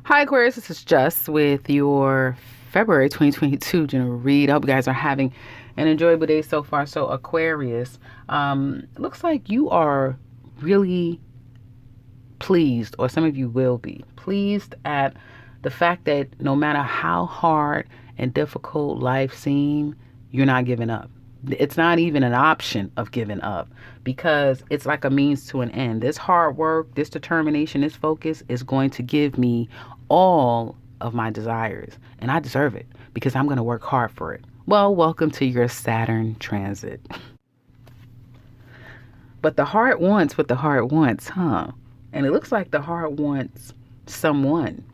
Hi, Aquarius. This is Just with your February 2022 general read. I hope you guys are having an enjoyable day so far. So, Aquarius, looks like you are really pleased, or some of you will be pleased at the fact that no matter how hard and difficult life seems, you're not giving up. It's not even an option of giving up because it's like a means to an end. This hard work, this determination, this focus is going to give me all of my desires, and I deserve it because I'm going to work hard for it. Well, welcome to your Saturn transit. But the heart wants what the heart wants, huh? And it looks like the heart wants someone.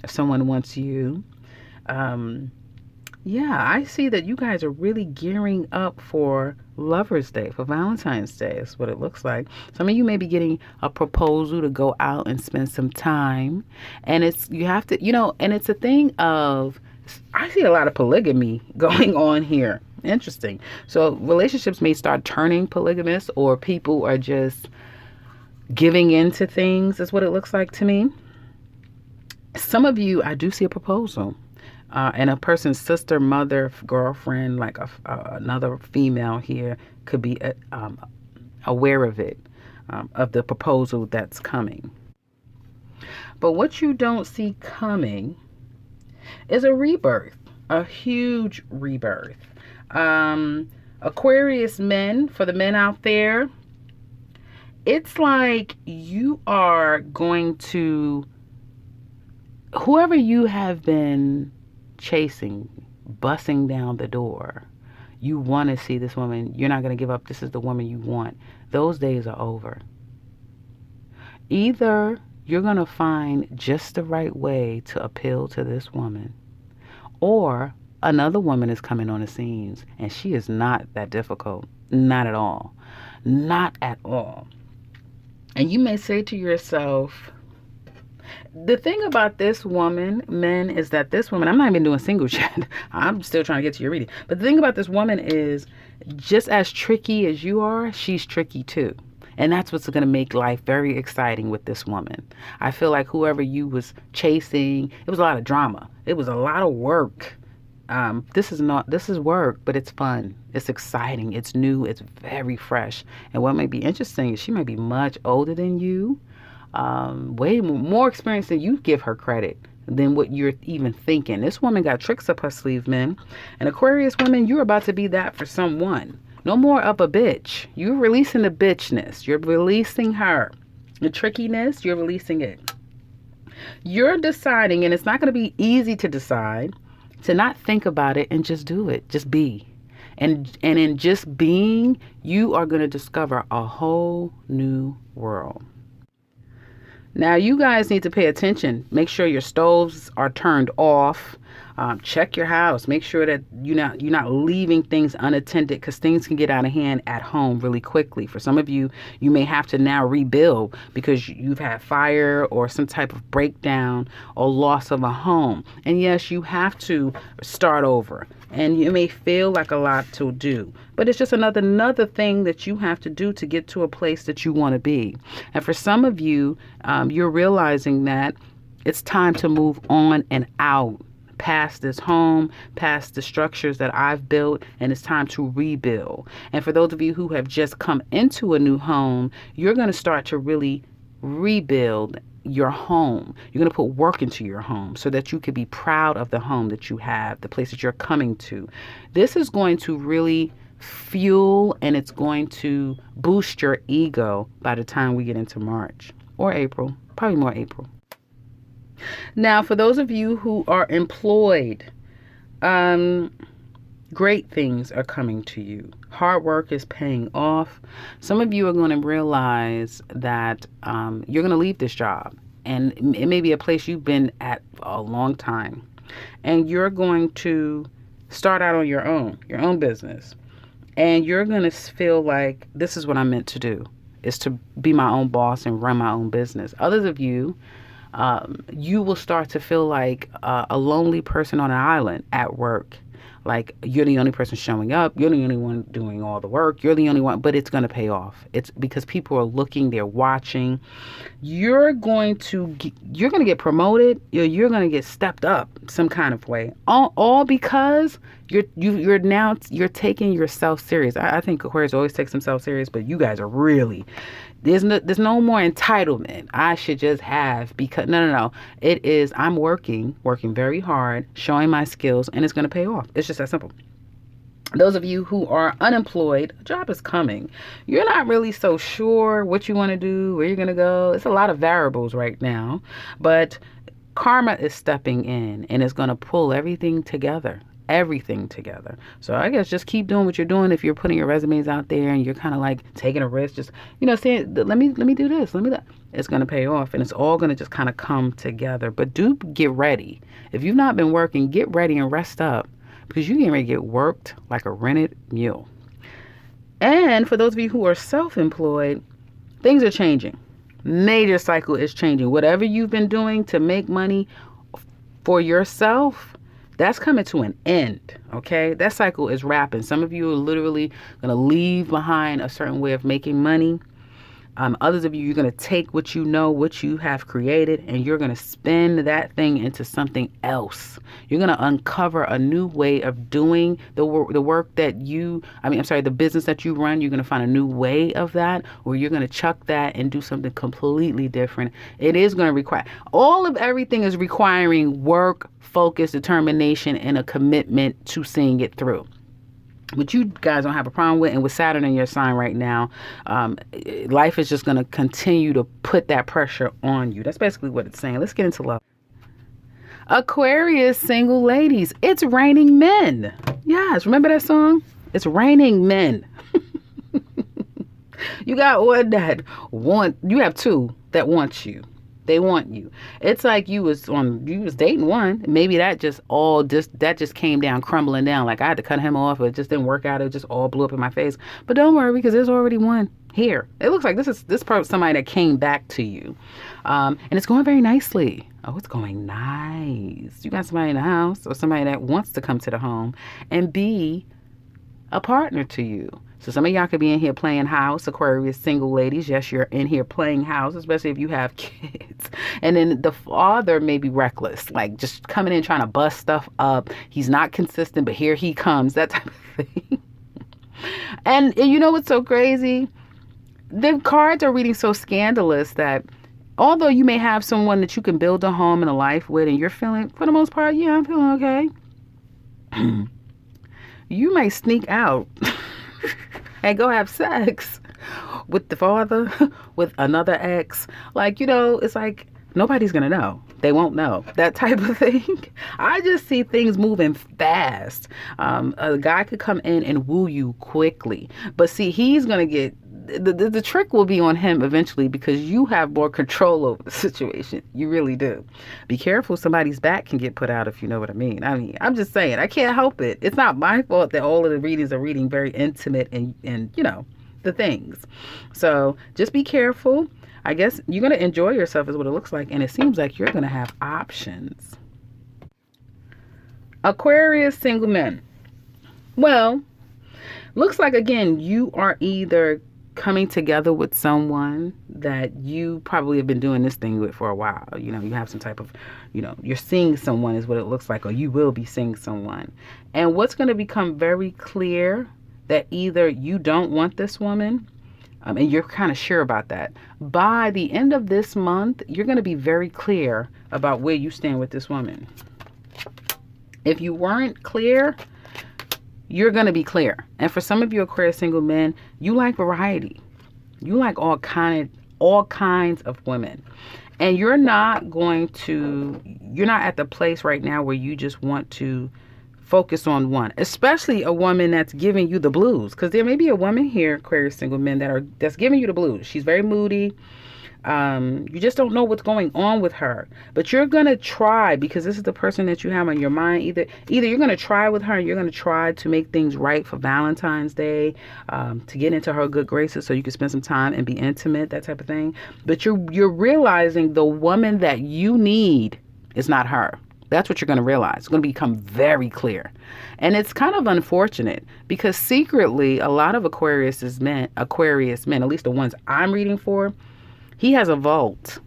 If someone wants you, yeah, I see that you guys are really gearing up for Lover's Day, for Valentine's Day is what it looks like. Some of you may be getting a proposal to go out and spend some time. And you have to, and it's a thing of, I see a lot of polygamy going on here. Interesting. So relationships may start turning polygamous, or people are just giving into things is what it looks like to me. Some of you, I do see a proposal. And a person's sister, mother, girlfriend, like another female here could be aware of it, of the proposal that's coming. But what you don't see coming is a rebirth, a huge rebirth. Aquarius men, for the men out there, it's like you are going to, whoever you have been chasing, bussing down the door, you want to see this woman, you're not going to give up, this is the woman you want. Those days are over. Either you're going to find just the right way to appeal to this woman, or another woman is coming on the scenes, and she is not that difficult. Not at all. Not at all. And you may say to yourself, the thing about this woman, men, is that this woman, I'm not even doing singles yet. I'm still trying to get to your reading. But the thing about this woman is, just as tricky as you are, she's tricky too. And that's what's going to make life very exciting with this woman. I feel like whoever you was chasing, it was a lot of drama. It was a lot of work. This is work, but it's fun. It's exciting. It's new. It's very fresh. And what may be interesting is she might be much older than you. Way more experience than you give her credit, than what you're even thinking. This woman got tricks up her sleeve, men. And Aquarius women, you're about to be that for someone. No more up a bitch. You're releasing the bitchness. You're releasing her. The trickiness, you're releasing it. You're deciding, and it's not going to be easy to decide, to not think about it and just do it. Just be. And in just being, you are going to discover a whole new world. Now, you guys need to pay attention. Make sure your stoves are turned off. Check your house. Make sure that you're not leaving things unattended, because things can get out of hand at home really quickly. For some of you, you may have to now rebuild because you've had fire or some type of breakdown or loss of a home. And yes, you have to start over. And it may feel like a lot to do, but it's just another thing that you have to do to get to a place that you want to be. And for some of you, you're realizing that it's time to move on and out, past this home, past the structures that I've built, and it's time to rebuild. And for those of you who have just come into a new home, you're going to start to really rebuild your home. You're going to put work into your home so that you can be proud of the home that you have, the place that you're coming to. This is going to really fuel, and it's going to boost your ego by the time we get into March or April, probably more April. Now, for those of you who are employed, great things are coming to you. Hard work is paying off. Some of you are going to realize that you're going to leave this job, and it may be a place you've been at a long time, and you're going to start out on your own business, and you're going to feel like this is what I'm meant to do, is to be my own boss and run my own business. Others of you, you will start to feel like a lonely person on an island at work. like you're the only person showing up, you're the only one doing all the work, you're the only one, but it's going to pay off. It's because people are looking, they're watching. You're going to get promoted, you're going to get stepped up some kind of way, all because you're taking yourself serious. I think Aquarius always takes themselves serious, but you guys are really, there's no more entitlement. I should just have, because no. It is, I'm working very hard, showing my skills, and it's going to pay off. It's just that simple. Those of you who are unemployed, a job is coming. You're not really so sure what you want to do, where you're going to go. It's a lot of variables right now, but karma is stepping in and it's going to pull everything together. So I guess just keep doing what you're doing. If you're putting your resumes out there and you're kind of like taking a risk, just, saying, let me do this, let me that. It's going to pay off, and it's all going to just kind of come together. But do get ready. If you've not been working, get ready and rest up, because you're getting ready to get worked like a rented mule. And for those of you who are self-employed, things are changing. Major cycle is changing. Whatever you've been doing to make money for yourself, that's coming to an end, okay? That cycle is wrapping. Some of you are literally going to leave behind a certain way of making money. Others of you, you're going to take what you know, what you have created, and you're going to spin that thing into something else. You're going to uncover a new way of doing the work that the business that you run. You're going to find a new way of that, or you're going to chuck that and do something completely different. It is going to require, everything is requiring work, focus, determination, and a commitment to seeing it through. Which you guys don't have a problem with. And with Saturn in your sign right now, life is just going to continue to put that pressure on you. That's basically what it's saying. Let's get into love. Aquarius single ladies, it's raining men. Yes, remember that song? It's raining men. You got one that you have two that want you. They want you. It's like you was dating one. Maybe that just came down, crumbling down. Like I had to cut him off. It just didn't work out. It just all blew up in my face. But don't worry, because there's already one here. It looks like this part somebody that came back to you. And it's going very nicely. Oh, it's going nice. You got somebody in the house, or somebody that wants to come to the home and be a partner to you. So some of y'all could be in here playing house, Aquarius single ladies. Yes, you're in here playing house, especially if you have kids. And then the father may be reckless, like just coming in trying to bust stuff up. He's not consistent, but here he comes, that type of thing. And you know what's so crazy? The cards are reading so scandalous that although you may have someone that you can build a home and a life with, and you're feeling, for the most part, yeah, I'm feeling okay. You may sneak out and go have sex with the father, with another ex. Like, it's like nobody's going to know. They won't know. That type of thing. I just see things moving fast. A guy could come in and woo you quickly. But see, he's going to get, the trick will be on him eventually, because you have more control over the situation. You really do. Be careful, somebody's back can get put out, if you know what I mean. I'm just saying, I can't help it. It's not my fault that all of the readings are reading very intimate and the things. So just be careful. I guess you're going to enjoy yourself is what it looks like. And it seems like you're going to have options. Aquarius single men. Well, looks like, again, you are either coming together with someone that you probably have been doing this thing with for a while. You have some type of, you're seeing someone is what it looks like, or you will be seeing someone. And what's going to become very clear, that either you don't want this woman, and you're kind of sure about that. By the end of this month, you're going to be very clear about where you stand with this woman. If you weren't clear, you're going to be clear. And for some of you Aquarius single men, you like variety. You like all kinds of women. And you're not at the place right now where you just want to focus on one, especially a woman that's giving you the blues. Because there may be a woman here, Aquarius single men, that's giving you the blues. She's very moody. You just don't know what's going on with her, but you're going to try, because this is the person that you have on your mind. Either you're going to try with her and you're going to try to make things right for Valentine's Day, to get into her good graces so you can spend some time and be intimate, that type of thing. But you're realizing the woman that you need is not her. That's what you're going to realize. It's going to become very clear. And it's kind of unfortunate because secretly, a lot of Aquarius men, at least the ones I'm reading for, he has a vault.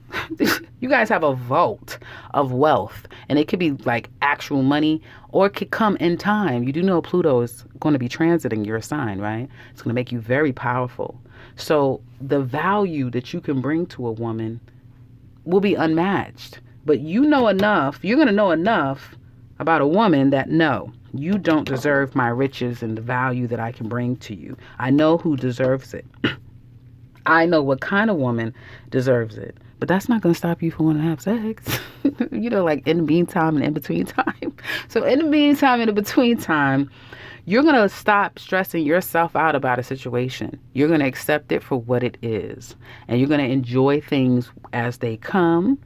You guys have a vault of wealth. And it could be like actual money, or it could come in time. You do know Pluto is going to be transiting your sign, right? It's going to make you very powerful. So the value that you can bring to a woman will be unmatched. But you know enough, you're going to know enough about a woman that no, you don't deserve my riches and the value that I can bring to you. I know who deserves it. I know what kind of woman deserves it. But that's not going to stop you from wanting to have sex. Like in the meantime and in between time. So in the meantime and in between time, you're going to stop stressing yourself out about a situation. You're going to accept it for what it is. And you're going to enjoy things as they come.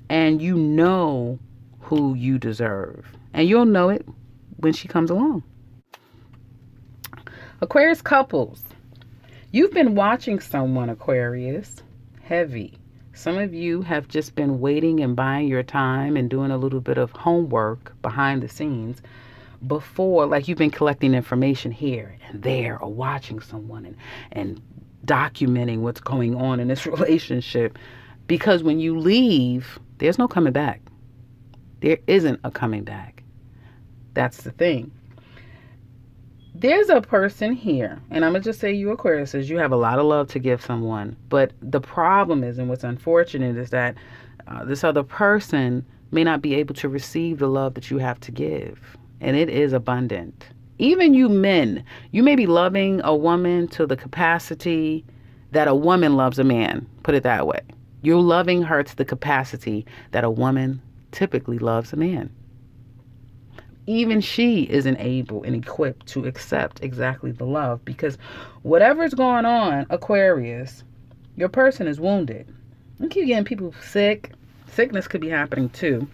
And you know who you deserve. And you'll know it when she comes along. Aquarius couples. You've been watching someone, Aquarius, heavy. Some of you have just been waiting and buying your time and doing a little bit of homework behind the scenes before, like you've been collecting information here and there or watching someone and documenting what's going on in this relationship. Because when you leave, there's no coming back. There isn't a coming back. That's the thing. There's a person here, and I'm going to just say you Aquarius, you have a lot of love to give someone. But the problem is, and what's unfortunate is that this other person may not be able to receive the love that you have to give. And it is abundant. Even you men, you may be loving a woman to the capacity that a woman loves a man. Put it that way. You're loving her to the capacity that a woman typically loves a man. Even she isn't able and equipped to accept exactly the love, because whatever's going on, Aquarius, your person is wounded. You keep getting people sick. Sickness could be happening too.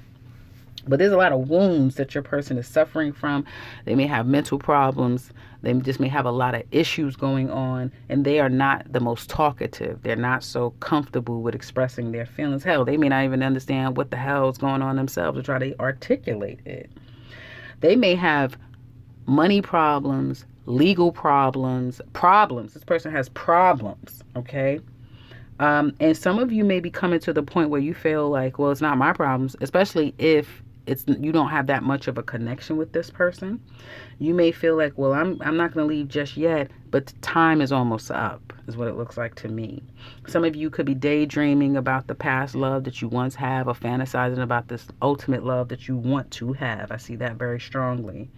But there's a lot of wounds that your person is suffering from. They may have mental problems. They just may have a lot of issues going on. And they are not the most talkative. They're not so comfortable with expressing their feelings. Hell, they may not even understand what the hell is going on themselves to try to articulate it. They may have money problems, legal problems. This person has problems, okay? And some of you may be coming to the point where you feel like, well, it's not my problems, especially if you don't have that much of a connection with this person. You may feel like, well, I'm not going to leave just yet, but time is almost up, is what it looks like to me. Some of you could be daydreaming about the past love that you once have, or fantasizing about this ultimate love that you want to have. I see that very strongly.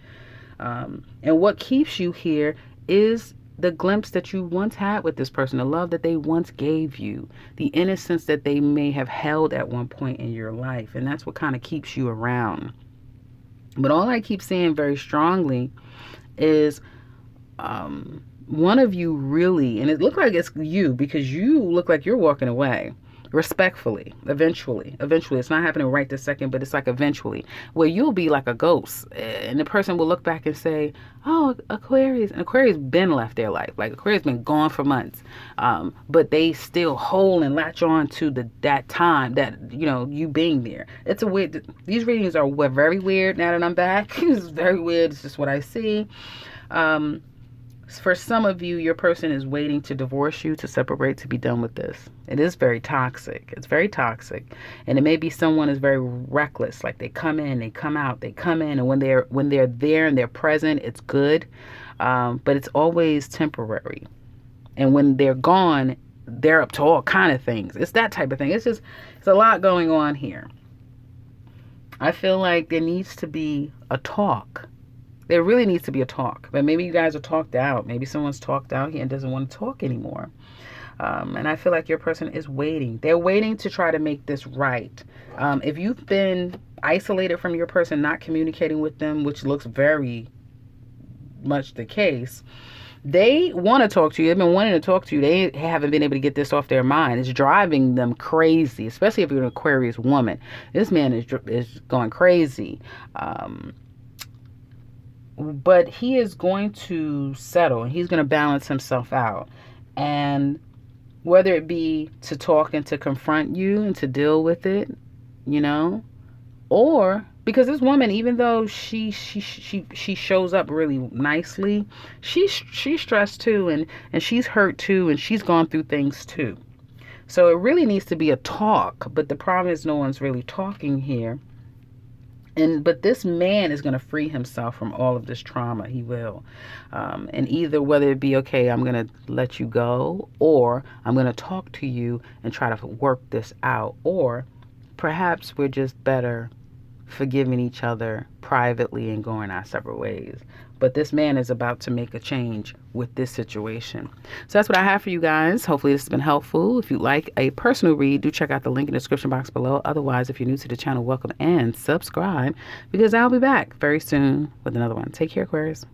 And what keeps you here is the glimpse that you once had with this person, the love that they once gave you, the innocence that they may have held at one point in your life. And that's what kind of keeps you around. But all I keep saying very strongly is one of you really, and it looked like it's you, because you look like you're walking away. Respectfully, eventually. It's not happening right this second, but it's like eventually, where you'll be like a ghost, and the person will look back and say, oh, Aquarius. And Aquarius been left their life. Like Aquarius been gone for months, but they still hold and latch on to that time that, you being there. It's a weird, these readings are very weird now that I'm back. It's very weird. It's just what I see. For some of you, your person is waiting to divorce you, to separate, to be done with this. It is very toxic. It's very toxic. And it may be someone is very reckless. Like they come in, they come out, they come in. And when they're there and they're present, it's good. But it's always temporary. And when they're gone, they're up to all kind of things. It's that type of thing. It's a lot going on here. I feel like there needs to be a talk. There really needs to be a talk. But maybe you guys are talked out. Maybe someone's talked out here and doesn't want to talk anymore. And I feel like your person is waiting. They're waiting to try to make this right. If you've been isolated from your person, not communicating with them, which looks very much the case, they want to talk to you. They've been wanting to talk to you. They haven't been able to get this off their mind. It's driving them crazy, especially if you're an Aquarius woman. This man is going crazy. But he is going to settle, and he's going to balance himself out. And whether it be to talk and to confront you and to deal with it, or Because this woman, even though she shows up really nicely, she's stressed too, and she's hurt too, and she's gone through things too. So it really needs to be a talk, but the problem is no one's really talking here. But this man is going to free himself from all of this trauma. He will. And either whether it be, okay, I'm going to let you go, or I'm going to talk to you and try to work this out, or perhaps we're just better forgiving each other privately and going our separate ways. But this man is about to make a change with this situation. So that's what I have for you guys. Hopefully this has been helpful. If you'd like a personal read, do check out the link in the description box below. Otherwise, if you're new to the channel, welcome and subscribe, because I'll be back very soon with another one. Take care, Aquarius.